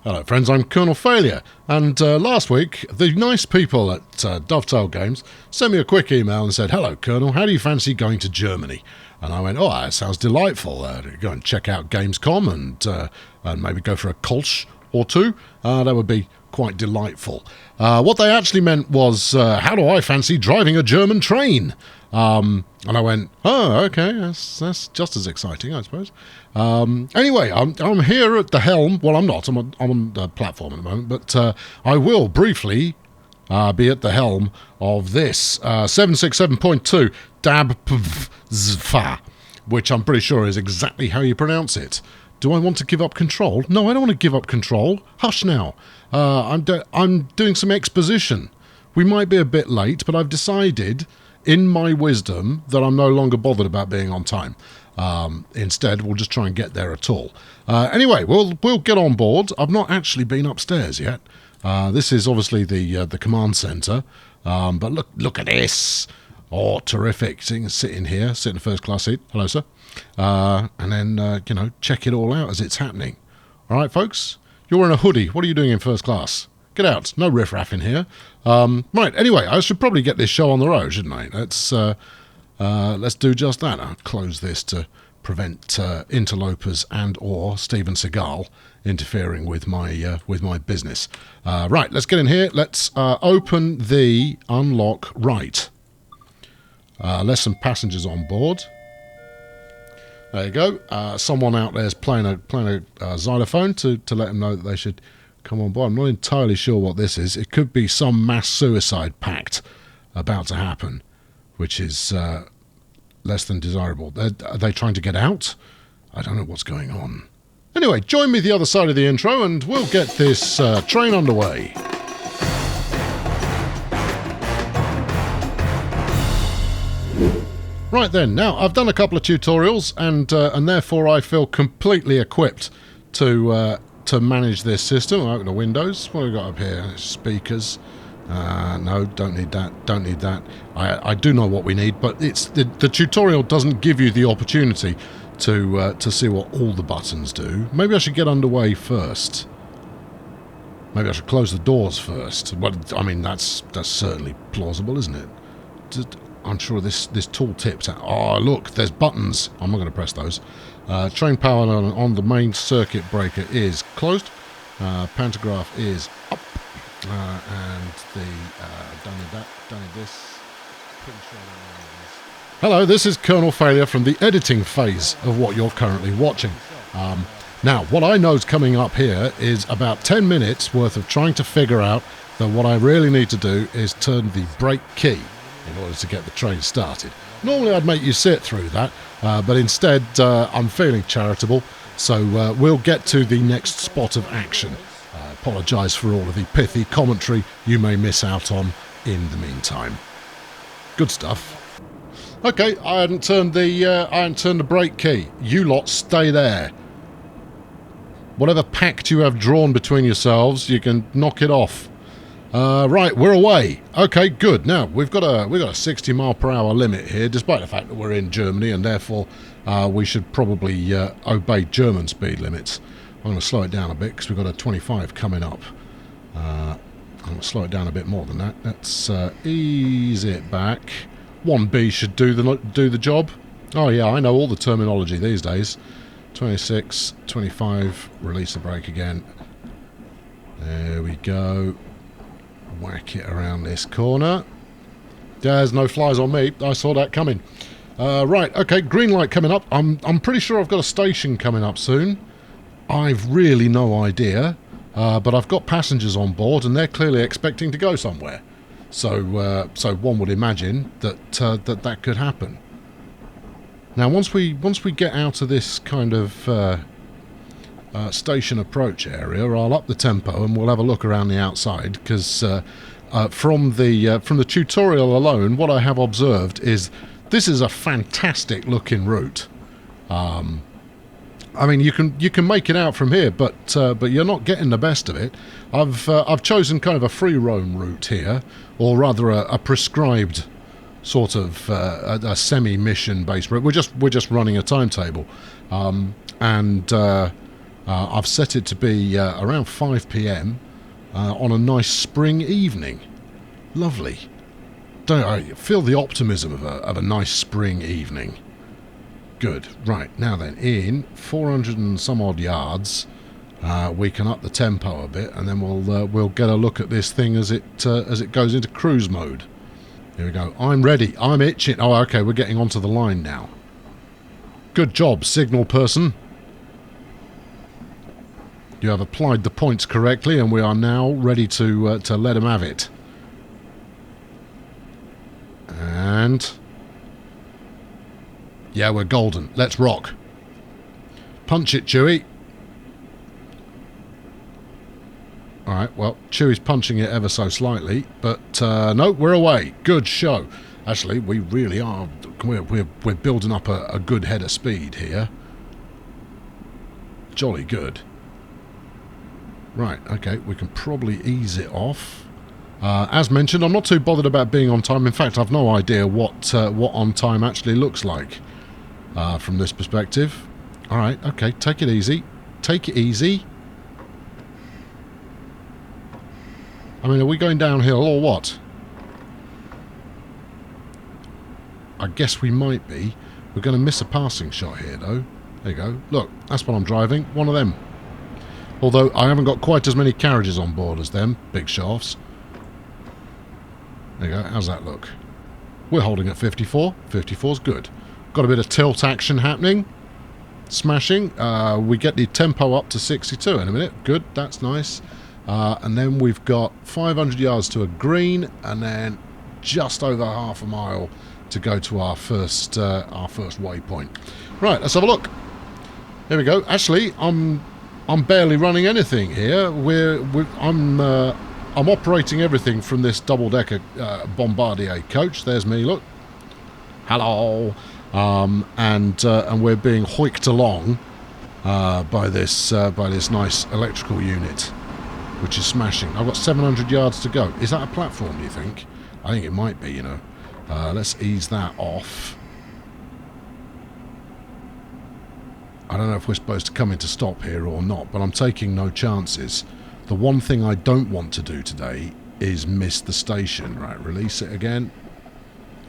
Hello friends, I'm Colonel Failure, and last week the nice people at Dovetail Games sent me a quick email and said, "Hello Colonel, how do you fancy going to Germany?" And I went, "Oh, that sounds delightful. Go and check out Gamescom and maybe go for a Kolsch or two. That would be quite delightful." What they actually meant was, how do I fancy driving a German train? And I went, "Oh, okay, that's just as exciting, I suppose." Anyway, I'm here at the helm. Well, I'm not. I'm on the platform at the moment, but I will briefly be at the helm of this 767.2 DAB-PVZFA, which I'm pretty sure is exactly how you pronounce it. Do I want to give up control? No, I don't want to give up control. Hush now. I'm doing some exposition. We might be a bit late, but I've decided, in my wisdom, that I'm no longer bothered about being on time. Instead, we'll just try and get there at all. Anyway, we'll get on board. I've not actually been upstairs yet. This is obviously the command centre. But look at this. Oh, terrific. So you can sit in here, sit in the first class seat. Hello, sir. And then, check it all out as it's happening. All right, folks? You're in a hoodie. What are you doing in first class? Get out. No riffraff in here. Right, anyway, I should probably get this show on the road, shouldn't I? Let's do just that. I'll close this to prevent interlopers and or Steven Seagal interfering with my business. Right, let's get in here. Let's open the unlock right. Less some passengers on board. There you go. Someone out there's playing a xylophone to let them know that they should come on board. I'm not entirely sure what this is. It could be some mass suicide pact about to happen, which is less than desirable. Are they trying to get out? I don't know what's going on. Anyway, join me the other side of the intro and we'll get this train underway. Right then, now I've done a couple of tutorials and therefore I feel completely equipped to manage this system. I'll open the windows. What have we got up here? Speakers. No, don't need that. I do know what we need, but it's the tutorial doesn't give you the opportunity to see what all the buttons do. Maybe I should get underway first. Maybe I should close the doors first. Well, I mean, that's certainly plausible, isn't it? I'm sure this tooltip's out. Oh, look, there's buttons. I'm not going to press those. Train power on the main circuit breaker is closed. Pantograph is up. And don't need that, don't need this. Pretty sure I don't need this. Hello, this is Colonel Failure from the editing phase of what you're currently watching. Now, what I know is coming up here is about 10 minutes worth of trying to figure out that what I really need to do is turn the brake key in order to get the train started. Normally I'd make you sit through that, but instead I'm feeling charitable, so we'll get to the next spot of action. I apologise for all of the pithy commentary you may miss out on in the meantime. Good stuff. Okay, I hadn't turned the brake key. You lot stay there. Whatever pact you have drawn between yourselves, you can knock it off. Right, we're away. Okay, good. Now we've got a 60 mile per hour limit here, despite the fact that we're in Germany and therefore we should probably obey German speed limits. I'm going to slow it down a bit because we've got a 25 coming up. I'm going to slow it down a bit more than that. Let's ease it back. 1B should do the job. Oh yeah, I know all the terminology these days. 26, 25, release the brake again. There we go. Whack it around this corner. There's no flies on me. I saw that coming. Right, okay, green light coming up. I'm pretty sure I've got a station coming up soon. I've really no idea, but I've got passengers on board and they're clearly expecting to go somewhere. So one would imagine that that could happen. Now, once we get out of this kind of station approach area, I'll up the tempo and we'll have a look around the outside, because from the tutorial alone, what I have observed is this is a fantastic looking route. I mean, you can make it out from here, but you're not getting the best of it. I've chosen kind of a free roam route here, or rather a prescribed sort of a semi-mission based route. We're just running a timetable, and I've set it to be around 5 p.m. On a nice spring evening. Lovely. Don't I feel the optimism of a nice spring evening. Good. Right, now then, in 400 and some odd yards, we can up the tempo a bit, and then we'll get a look at this thing as it goes into cruise mode. Here we go. I'm ready. I'm itching. Oh, okay, we're getting onto the line now. Good job, signal person. You have applied the points correctly, and we are now ready to let him have it. And yeah, we're golden. Let's rock. Punch it, Chewie. Alright, well, Chewie's punching it ever so slightly, but no, we're away. Good show. Actually, we really are. We're building up a good head of speed here. Jolly good. Right, okay, we can probably ease it off. As mentioned, I'm not too bothered about being on time. In fact, I've no idea what on time actually looks like from this perspective. Alright, okay, take it easy. Take it easy. I mean, are we going downhill or what? I guess we might be. We're going to miss a passing shot here, though. There you go. Look, that's what I'm driving. One of them. Although I haven't got quite as many carriages on board as them. Big shafts. There you go. How's that look? We're holding at 54. 54's good. Got a bit of tilt action happening. Smashing. We get the tempo up to 62 in a minute. Good. That's nice. And then we've got 500 yards to a green, and then just over half a mile to go to our first waypoint. Right, let's have a look. Here we go. Actually, I'm barely running anything here. I'm operating everything from this double-decker Bombardier coach. There's me. Look. Hello. And we're being hoiked along by this nice electrical unit, which is smashing. I've got 700 yards to go. Is that a platform, do you think? I think it might be, you know. Let's ease that off. I don't know if we're supposed to come into stop here or not, but I'm taking no chances. The one thing I don't want to do today is miss the station. Right, release it again.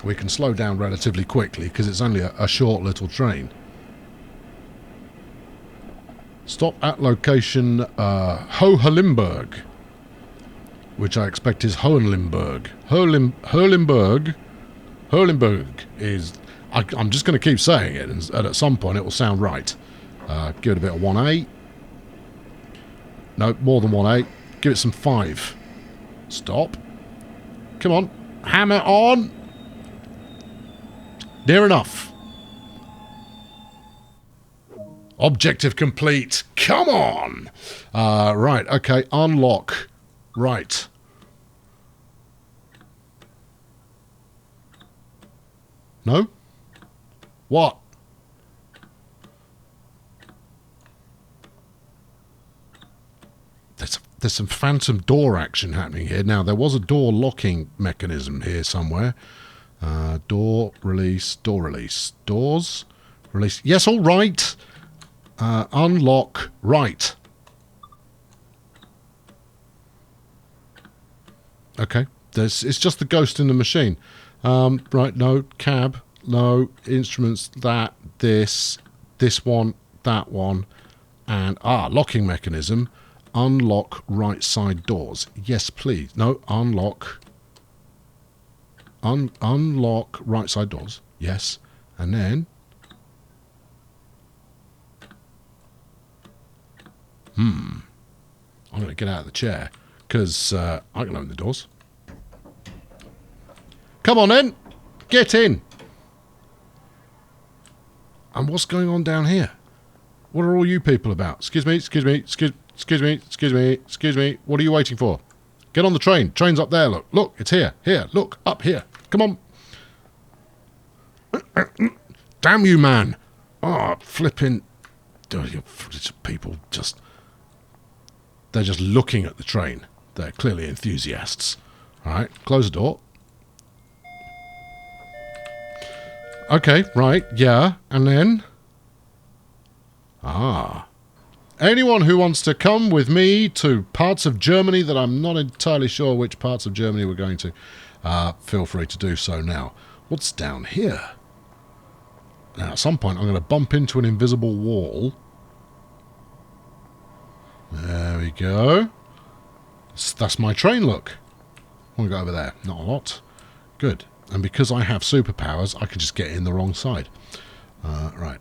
We can slow down relatively quickly because it's only a short little train. Stop at location Hohenlimburg, which I expect is Hohenlimburg. Hohenlimburg is... I'm just going to keep saying it, and at some point it will sound right. Give it a bit of 1A. No, more than 1A. Give it some 5. Stop. Come on. Hammer on. Near enough. Objective complete. Come on. Right, okay. Unlock. Right. No? What? There's some phantom door action happening here. Now, there was a door locking mechanism here somewhere. Door release, door release. Doors release. Yes, all right. Unlock. Right. Okay. It's just the ghost in the machine. Right, no. Cab. No. Instruments. That. This one. That one. And, locking mechanism. Unlock right side doors. Yes, please. No, unlock. Unlock right side doors. Yes. And then... I'm going to get out of the chair, because I can open the doors. Come on then! Get in! And what's going on down here? What are all you people about? Excuse me, excuse me, excuse me, excuse me, excuse me. What are you waiting for? Get on the train. Train's up there, look. Look, it's here. Here, look, up here. Come on. Damn you, man. Oh, flipping... People just... They're just looking at the train. They're clearly enthusiasts. Alright, close the door. Okay, right, yeah. And then... Anyone who wants to come with me to parts of Germany that I'm not entirely sure which parts of Germany we're going to, feel free to do so now. What's down here? Now, at some point, I'm going to bump into an invisible wall. There we go. That's my train look. I want to go over there. Not a lot. Good. And because I have superpowers, I can just get in the wrong side. Right.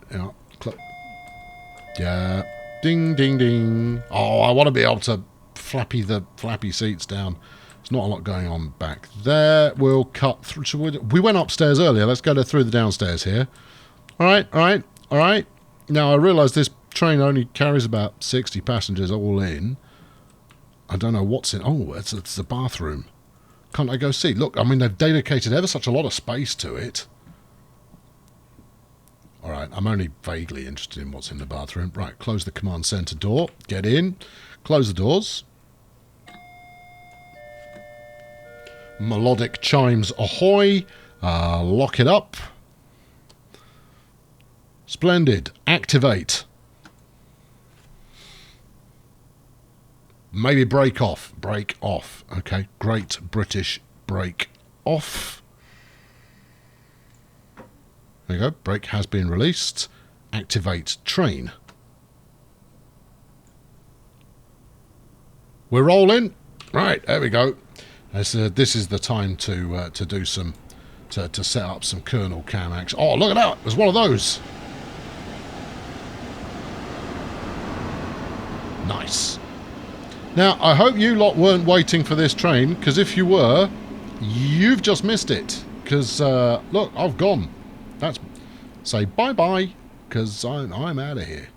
Yeah. Ding, ding, ding. Oh, I want to be able to flappy the flappy seats down. There's not a lot going on back there. We'll cut through. We went upstairs earlier. Let's go through the downstairs here. All right. Now, I realise this train only carries about 60 passengers all in. I don't know what's in... Oh, it's the bathroom. Can't I go see? Look, I mean, they've dedicated ever such a lot of space to it. All right, I'm only vaguely interested in what's in the bathroom. Right, close the command centre door. Get in. Close the doors. Melodic chimes ahoy. Lock it up. Splendid. Activate. Maybe break off. Break off. Okay. Great British break off. There you go. Brake has been released. Activate train. We're rolling. Right. There we go. This is the time to do some to set up some kernel cam action. Oh, look at that! There's one of those. Nice. Now, I hope you lot weren't waiting for this train, because if you were, you've just missed it. Because, look, I've gone. Say bye-bye, because I'm out of here.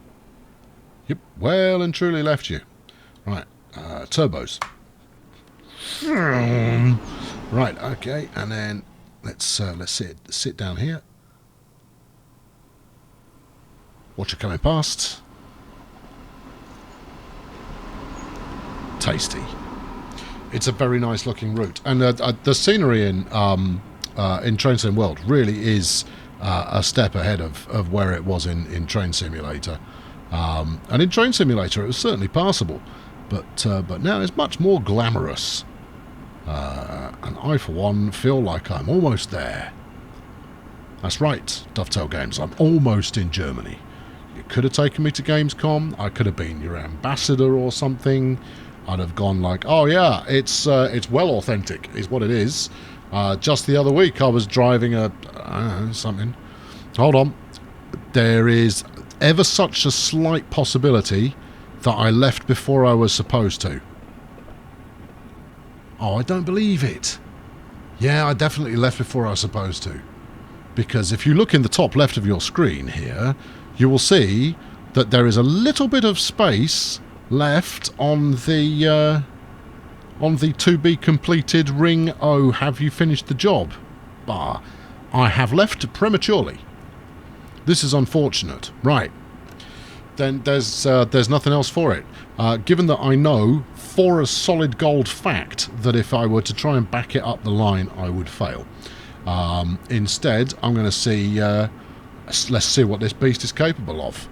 Yep, well and truly left you. Right, turbos. Right, okay, and then let's sit down here. Watch it coming past. Tasty. It's a very nice looking route, and the scenery in Train Sim World really is a step ahead of where it was in Train Simulator. And in Train Simulator it was certainly passable, but now it's much more glamorous. And I, for one, feel like I'm almost there. That's right, Dovetail Games, I'm almost in Germany. You could have taken me to Gamescom, I could have been your ambassador or something. I'd have gone like, oh yeah, it's well authentic, is what it is. Just the other week I was driving something. Hold on. There is ever such a slight possibility that I left before I was supposed to. Oh, I don't believe it. Yeah, I definitely left before I was supposed to. Because if you look in the top left of your screen here, you will see that there is a little bit of space left on the to be completed ring. Oh, have you finished the job? Bah, I have left prematurely. This is unfortunate. Right. Then there's nothing else for it. Given that I know for a solid gold fact that if I were to try and back it up the line, I would fail. Instead, I'm going to see. Let's see what this beast is capable of.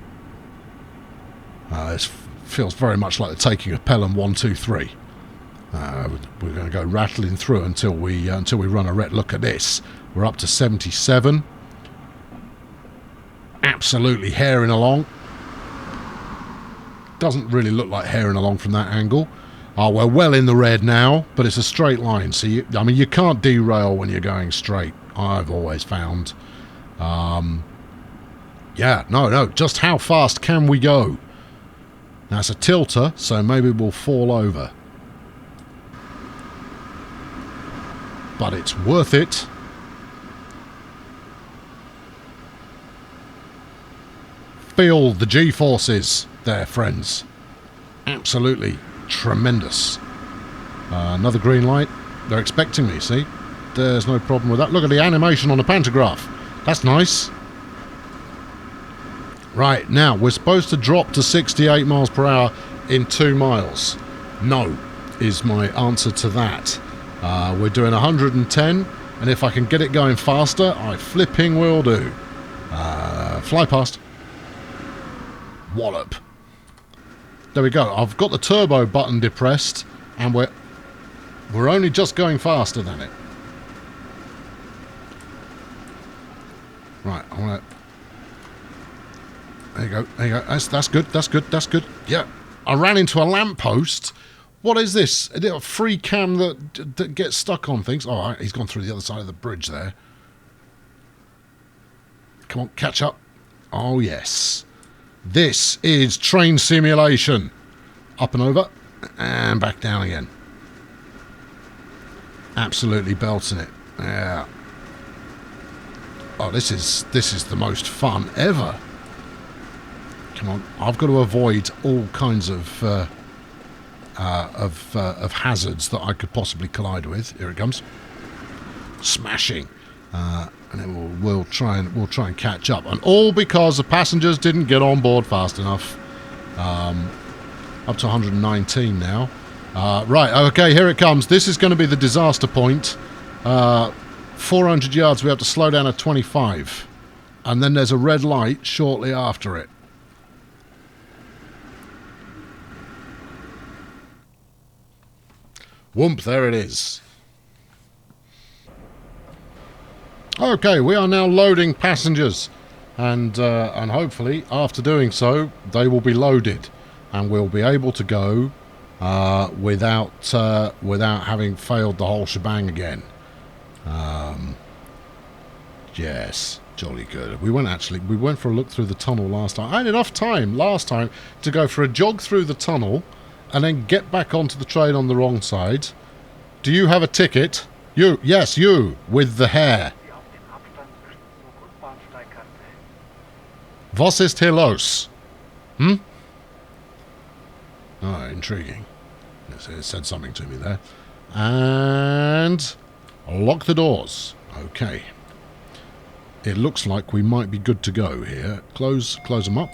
This feels very much like the taking of Pelham 1, 2, 3. We're going to go rattling through until we run a ret. Look at this. We're up to 77. Absolutely herring along. Doesn't really look like herring along from that angle. Oh, we're well in the red now, but it's a straight line. So you can't derail when you're going straight. I've always found. Yeah, no. Just how fast can we go? Now it's a tilter, so maybe we'll fall over. But it's worth it. Feel the G-forces there, friends. Absolutely tremendous. Another green light. They're expecting me, see? There's no problem with that. Look at the animation on the pantograph. That's nice. Right, now, we're supposed to drop to 68 miles per hour in 2 miles. No, is my answer to that. We're doing 110, and if I can get it going faster, I flipping will do. Fly past. Wallop. There we go. I've got the turbo button depressed, and we're only just going faster than it. Right, I want to... There you go, there you go. That's good, that's good, that's good. Yeah, I ran into a lamppost. What is this? Is it a free cam that gets stuck on things? Oh, he's gone through the other side of the bridge there. Come on, catch up. Oh, yes. This is train simulation. Up and over, and back down again. Absolutely belting it. Yeah. Oh, this is the most fun ever. Come on, I've got to avoid all kinds of hazards that I could possibly collide with. Here it comes, smashing, and then we'll try and catch up, and all because the passengers didn't get on board fast enough. Up to 119 now. Right, okay, here it comes. This is going to be the disaster point. 400 yards. We have to slow down at 25, and then there's a red light shortly after it. Whoomp, there it is. Okay, we are now loading passengers, and hopefully after doing so they will be loaded and we'll be able to go without having failed the whole shebang again. Yes, jolly good. We went for a look through the tunnel last time. I had enough time last time to go for a jog through the tunnel and then get back onto the train on the wrong side. Do you have a ticket? You, yes, you, with the hair. Was ist hier los? Hmm? Oh, intriguing. It said something to me there. And lock the doors. Okay. It looks like we might be good to go here. Close them up.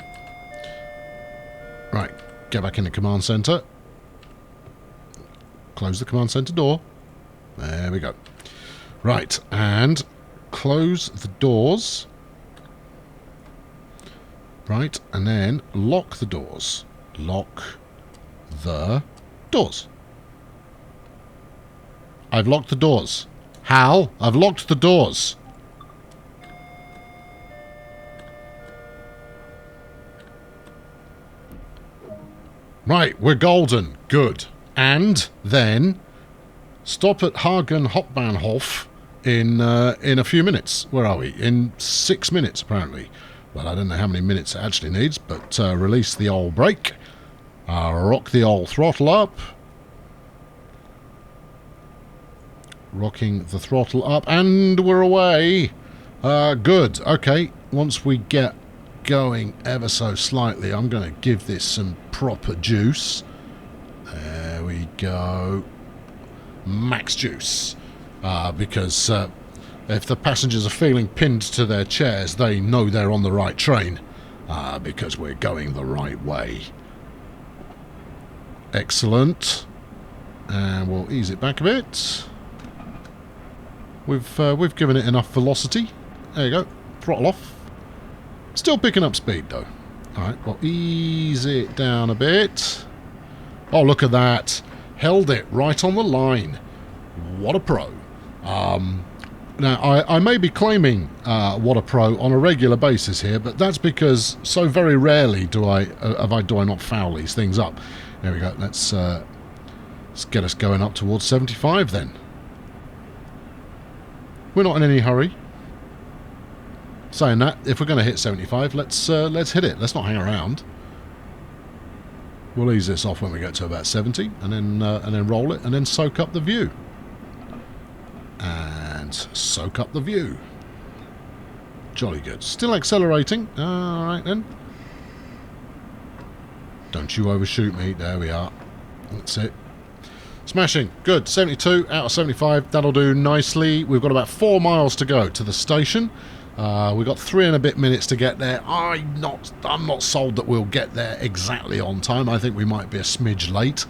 Right. Get back in the command center. Close the command center door. There we go. Right. And close the doors. Right. And then lock the doors. Lock the doors. I've locked the doors. Hal, I've locked the doors. Right, we're golden. Good. And then stop at Hagen Hauptbahnhof in a few minutes. Where are we? In 6 minutes, apparently. Well, I don't know how many minutes it actually needs, but release the old brake. Rock the old throttle up. Rocking the throttle up, and we're away. Good. Okay, once we get going ever so slightly, I'm going to give this some proper juice. There we go. Max juice. Because if the passengers are feeling pinned to their chairs, they know they're on the right train. Because we're going the right way. Excellent. And we'll ease it back a bit. We've given it enough velocity. There you go. Throttle off. Still picking up speed though. Alright, we'll ease it down a bit. Oh, look at that. Held it right on the line. What a pro. Now, I may be claiming what a pro on a regular basis here, but that's because so very rarely do I not foul these things up. There we go. Let's get us going up towards 75 then. We're not in any hurry. Saying that, if we're going to hit 75, let's hit it. Let's not hang around. We'll ease this off when we get to about 70, and then roll it, and then soak up the view. And soak up the view. Jolly good. Still accelerating. All right then. Don't you overshoot me. There we are. That's it. Smashing. Good. 72 out of 75. That'll do nicely. We've got about 4 miles to go to the station. We've got 3 and a bit minutes to get there. I'm not sold that we'll get there exactly on time. I think we might be a smidge late.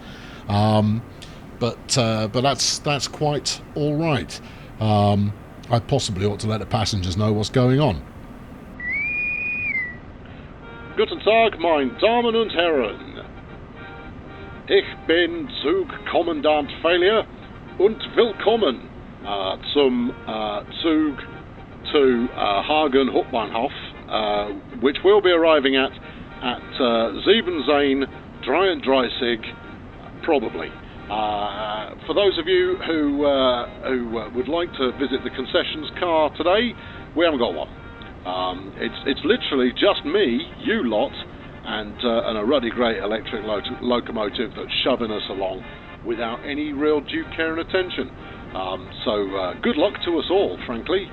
But that's quite all right. I possibly ought to let the passengers know what's going on. Guten Tag, meine Damen und Herren. bin Zug Kommandant Failure und willkommen zum Zug to Hagen Hauptbahnhof, which will be arriving at 7:33, probably. For those of you who would like to visit the concessions car today, we haven't got one. It's literally just me, you lot, and a ruddy great electric locomotive that's shoving us along without any real due care and attention. So good luck to us all, frankly.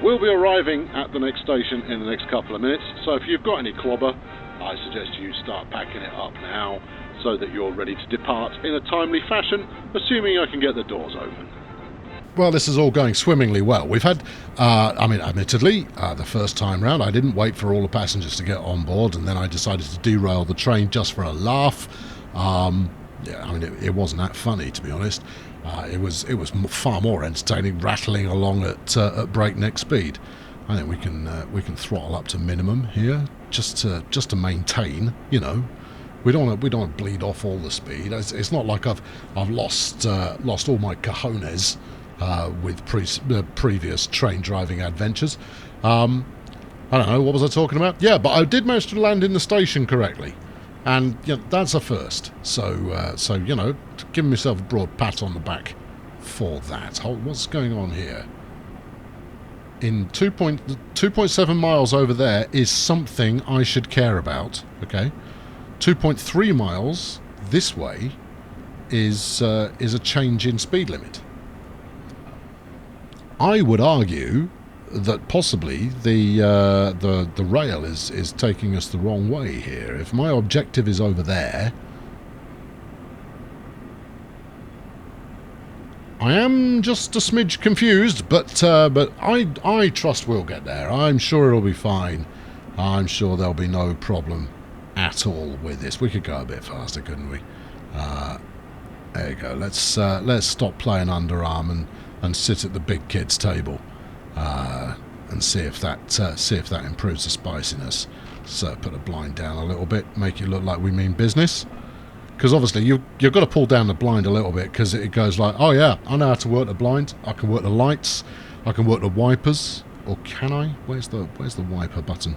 We'll be arriving at the next station in the next couple of minutes, so if you've got any clobber, I suggest you start packing it up now so that you're ready to depart in a timely fashion, assuming I can get the doors open. Well, this is all going swimmingly well. We've had, admittedly, the first time round, I didn't wait for all the passengers to get on board, and then I decided to derail the train just for a laugh. It wasn't that funny, to be honest. It was far more entertaining rattling along at breakneck speed. I think we can throttle up to minimum here just to maintain. We don't want to bleed off all the speed. It's not like I've lost all my cojones with previous train driving adventures. I don't know, what was I talking about? Yeah, but I did manage to land in the station correctly. And that's a first. So giving myself a broad pat on the back for that. What's going on here? In 2.7 miles over there is something I should care about. Okay, 2.3 miles this way is a change in speed limit. I would argue that possibly the rail is taking us the wrong way here. If my objective is over there, I am just a smidge confused, but I trust we'll get there. I'm sure it'll be fine. I'm sure there'll be no problem at all with this. We could go a bit faster, couldn't we? There you go. Let's stop playing underarm and sit at the big kids table. And see if that improves the spiciness. So put a blind down a little bit, make it look like we mean business. Because obviously you've got to pull down the blind a little bit, because it goes like, oh yeah, I know how to work the blind. I can work the lights. I can work the wipers. Or can I? Where's the wiper button?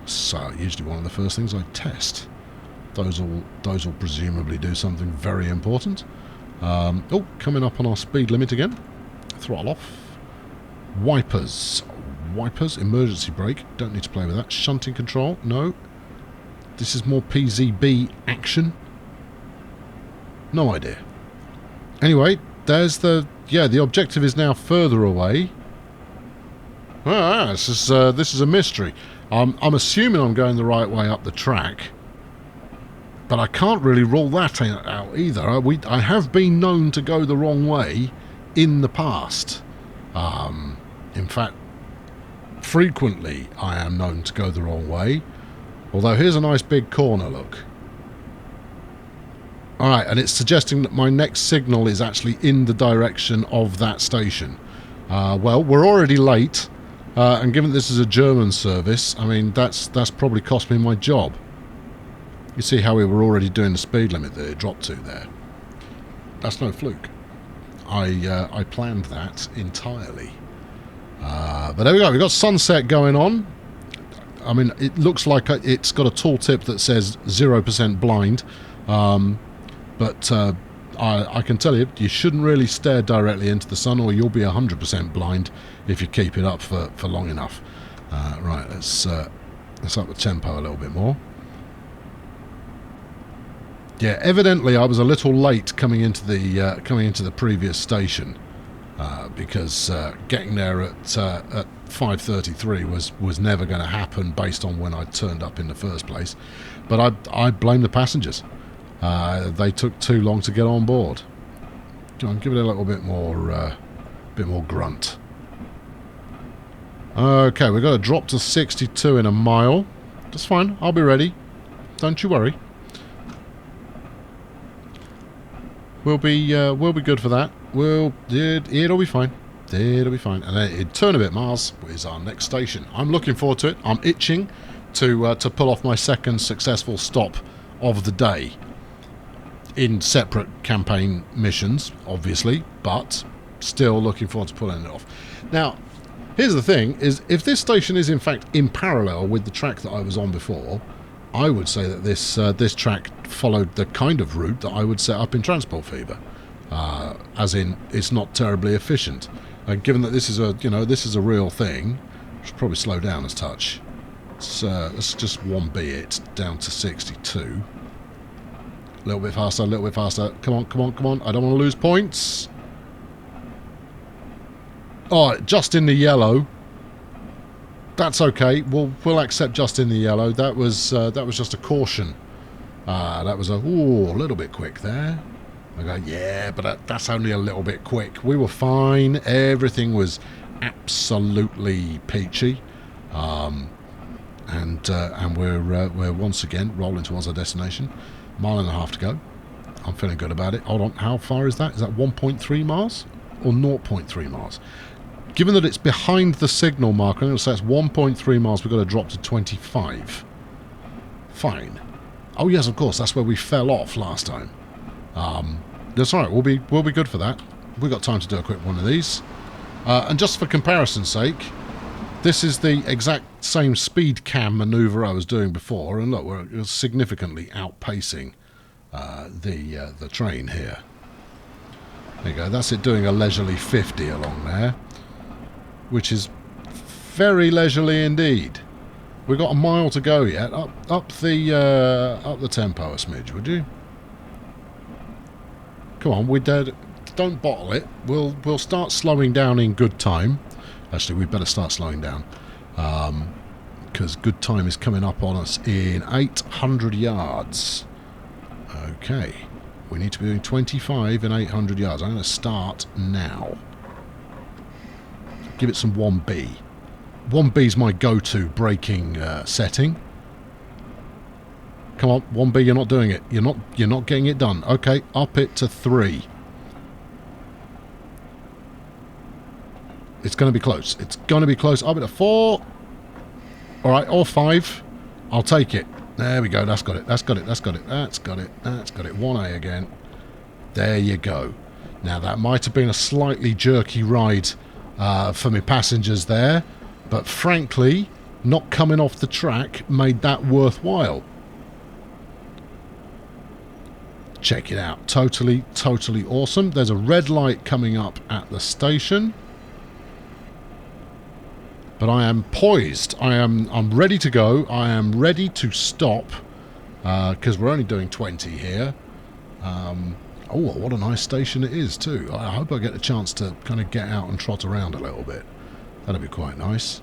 So usually one of the first things I test. Those will presumably do something very important. Coming up on our speed limit again. Throttle off. Wipers, emergency brake, don't need to play with that. Shunting control, no. This is more PZB action. No idea. Anyway, there's the objective is now further away. This is a mystery. I'm assuming I'm going the right way up the track, but I can't really rule that out either. I have been known to go the wrong way in the past. In fact, frequently I am known to go the wrong way. Although here's a nice big corner, look. Alright, and it's suggesting that my next signal is actually in the direction of that station. Well, we're already late, and given this is a German service, I mean, that's probably cost me my job. You see how we were already doing the speed limit that it dropped to there. That's no fluke. I planned that entirely. But there we go. We've got sunset going on. I mean, it looks like it's got a tooltip that says 0% blind. But I can tell you, you shouldn't really stare directly into the sun, or you'll be 100% blind if you keep it up for long enough. Right, let's up the tempo a little bit more. Yeah, evidently I was a little late coming into the previous station, because getting there at 5:33 was never going to happen based on when I turned up in the first place. But I blame the passengers. They took too long to get on board. Go on, give it a little bit more grunt. Okay, we've got to drop to 62 in a mile. That's fine. I'll be ready. Don't you worry. We'll be good for that. It'll be fine. It'll be fine. And then in turn a bit miles is our next station. I'm looking forward to it. I'm itching to pull off my second successful stop of the day. in separate campaign missions, obviously, but still looking forward to pulling it off. Now, here's the thing, is if this station is in fact in parallel with the track that I was on before, I would say that this track followed the kind of route that I would set up in Transport Fever. As in, it's not terribly efficient. Given that this is a real thing, I should probably slow down a touch. Let's just 1B it down to 62. A little bit faster, a little bit faster. Come on, come on, come on. I don't want to lose points. Oh, just in the yellow. That's okay. We'll accept just in the yellow. That was just a caution. That was a little bit quick there. I go, yeah, but that's only a little bit quick. We were fine. Everything was absolutely peachy. And we're once again rolling towards our destination. Mile and a half to go. I'm feeling good about it. Hold on, how far is that? Is that 1.3 miles or 0.3 miles? Given that it's behind the signal marker, I'm going to say it's 1.3 miles. We've got to drop to 25. Fine. Oh yes, of course. That's where we fell off last time. That's all right. We'll be good for that. We've got time to do a quick one of these. And just for comparison's sake, this is the exact same speed cam manoeuvre I was doing before, and look, we're significantly outpacing the train here. There you go. That's it doing a leisurely 50 along there, which is very leisurely indeed. We've got a mile to go yet. Up the tempo a smidge, would you? Come on, we're dead. Don't bottle it. We'll start slowing down in good time. Actually, we better start slowing down, because good time is coming up on us in 800 yards. Okay, we need to be doing 25 in 800 yards. I'm going to start now. Give it some 1B. 1B is my go-to braking setting. Come on, 1B, you're not doing it. You're not getting it done. Okay, up it to 3. It's going to be close. It's going to be close. Up it to 4. All right, or 5. I'll take it. There we go. That's got it. That's got it. That's got it. That's got it. That's got it. 1A again. There you go. Now, that might have been a slightly jerky ride for my passengers there, but frankly, not coming off the track made that worthwhile. Check it out. Totally, totally awesome. There's a red light coming up at the station. But I am poised. I'm ready to go. I am ready to stop, because we're only doing 20 here. Oh, what a nice station it is too. I hope I get a chance to kind of get out and trot around a little bit. That'd be quite nice.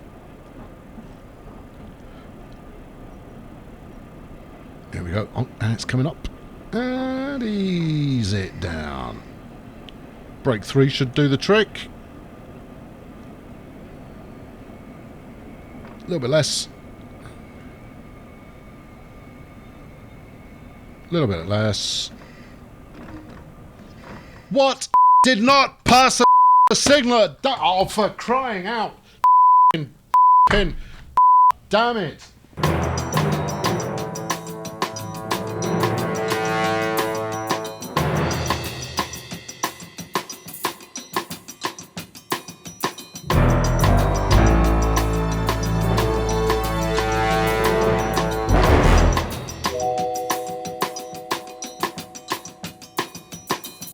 Here we go. Oh, and it's coming up. And ease it down. Brake 3 should do the trick. A little bit less. A little bit less. What? Did not pass a signal. Oh, for crying out. Pin. Damn it.